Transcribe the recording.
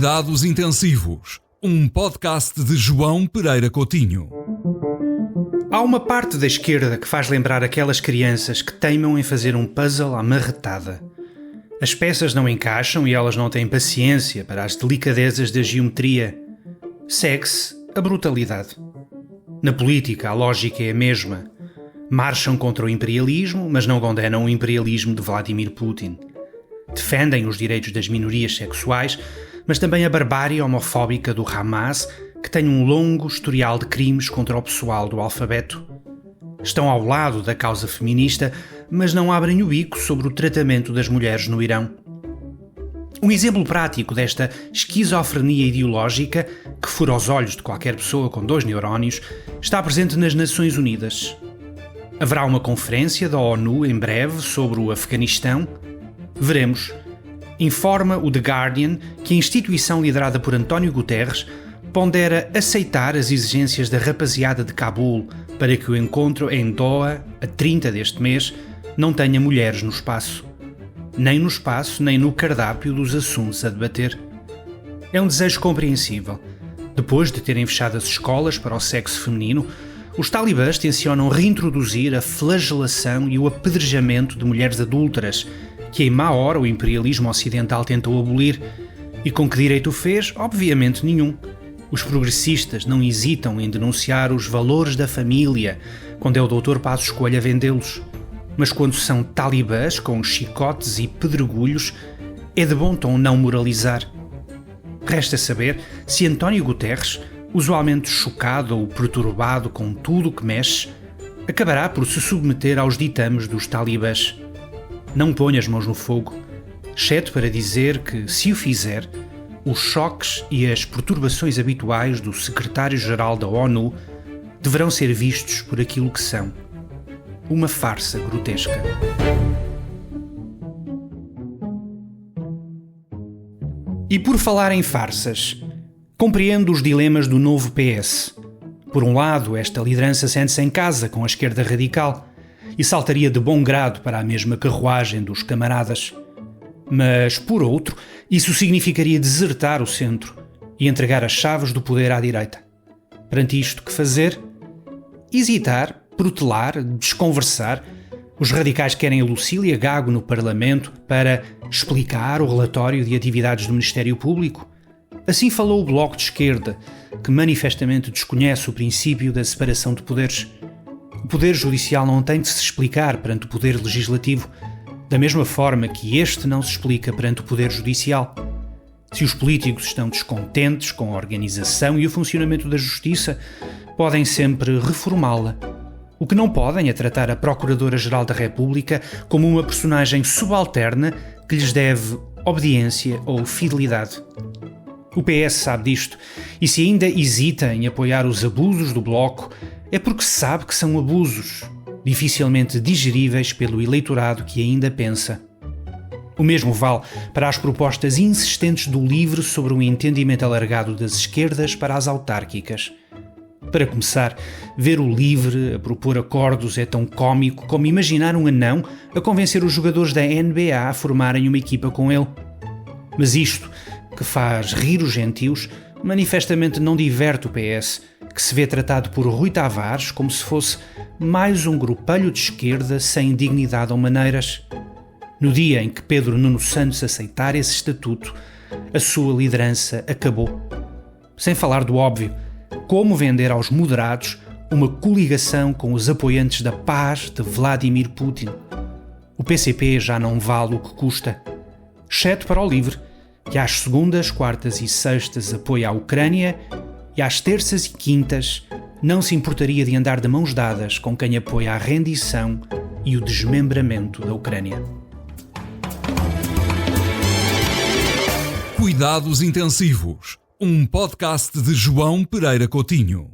Cuidados Intensivos, um podcast de João Pereira Coutinho. Há uma parte da esquerda que faz lembrar aquelas crianças que teimam em fazer um puzzle à marretada. As peças não encaixam e elas não têm paciência para as delicadezas da geometria. Segue-se a brutalidade. Na política, a lógica é a mesma. Marcham contra o imperialismo, mas não condenam o imperialismo de Vladimir Putin. Defendem os direitos das minorias sexuais, mas também a barbárie homofóbica do Hamas, que tem um longo historial de crimes contra o pessoal do alfabeto. Estão ao lado da causa feminista, mas não abrem o bico sobre o tratamento das mulheres no Irão. Um exemplo prático desta esquizofrenia ideológica, que fura os olhos de qualquer pessoa com 2 neurónios, está presente nas Nações Unidas. Haverá uma conferência da ONU em breve sobre o Afeganistão. Veremos. Informa o The Guardian que a instituição liderada por António Guterres pondera aceitar as exigências da rapaziada de Cabul para que o encontro em Doha, a 30 deste mês, não tenha mulheres no espaço. Nem no espaço, nem no cardápio dos assuntos a debater. É um desejo compreensível. Depois de terem fechado as escolas para o sexo feminino, os talibãs tencionam reintroduzir a flagelação e o apedrejamento de mulheres adúlteras, que em má hora o imperialismo ocidental tentou abolir. E com que direito o fez? Obviamente nenhum. Os progressistas não hesitam em denunciar os valores da família, quando é o Dr. Passos Coelho a vendê-los. Mas quando são talibãs com chicotes e pedregulhos, é de bom tom não moralizar. Resta saber se António Guterres, usualmente chocado ou perturbado com tudo o que mexe, acabará por se submeter aos ditames dos talibãs. Não ponha as mãos no fogo, exceto para dizer que, se o fizer, os choques e as perturbações habituais do secretário-geral da ONU deverão ser vistos por aquilo que são: uma farsa grotesca. E por falar em farsas, compreendo os dilemas do novo PS. Por um lado, esta liderança sente-se em casa com a esquerda radical e saltaria de bom grado para a mesma carruagem dos camaradas. Mas, por outro, isso significaria desertar o centro e entregar as chaves do poder à direita. Perante isto, que fazer? Hesitar, protelar, desconversar. Os radicais querem a Lucília Gago no Parlamento para explicar o relatório de atividades do Ministério Público. Assim falou o Bloco de Esquerda, que manifestamente desconhece o princípio da separação de poderes. O Poder Judicial não tem de se explicar perante o Poder Legislativo, da mesma forma que este não se explica perante o Poder Judicial. Se os políticos estão descontentes com a organização e o funcionamento da Justiça, podem sempre reformá-la. O que não podem é tratar a Procuradora-Geral da República como uma personagem subalterna que lhes deve obediência ou fidelidade. O PS sabe disto, e se ainda hesita em apoiar os abusos do Bloco, é porque sabe que são abusos, dificilmente digeríveis pelo eleitorado que ainda pensa. O mesmo vale para as propostas insistentes do LIVRE sobre um entendimento alargado das esquerdas para as autárquicas. Para começar, ver o LIVRE a propor acordos é tão cómico como imaginar um anão a convencer os jogadores da NBA a formarem uma equipa com ele. Mas isto, que faz rir os gentios, manifestamente não diverte o PS, que se vê tratado por Rui Tavares como se fosse mais um grupelho de esquerda sem dignidade ou maneiras. No dia em que Pedro Nuno Santos aceitar esse estatuto, a sua liderança acabou. Sem falar do óbvio, como vender aos moderados uma coligação com os apoiantes da paz de Vladimir Putin. O PCP já não vale o que custa, exceto para o LIVRE, que às segundas, quartas e sextas apoia a Ucrânia e às terças e quintas não se importaria de andar de mãos dadas com quem apoia a rendição e o desmembramento da Ucrânia. Cuidados Intensivos, um podcast de João Pereira Coutinho.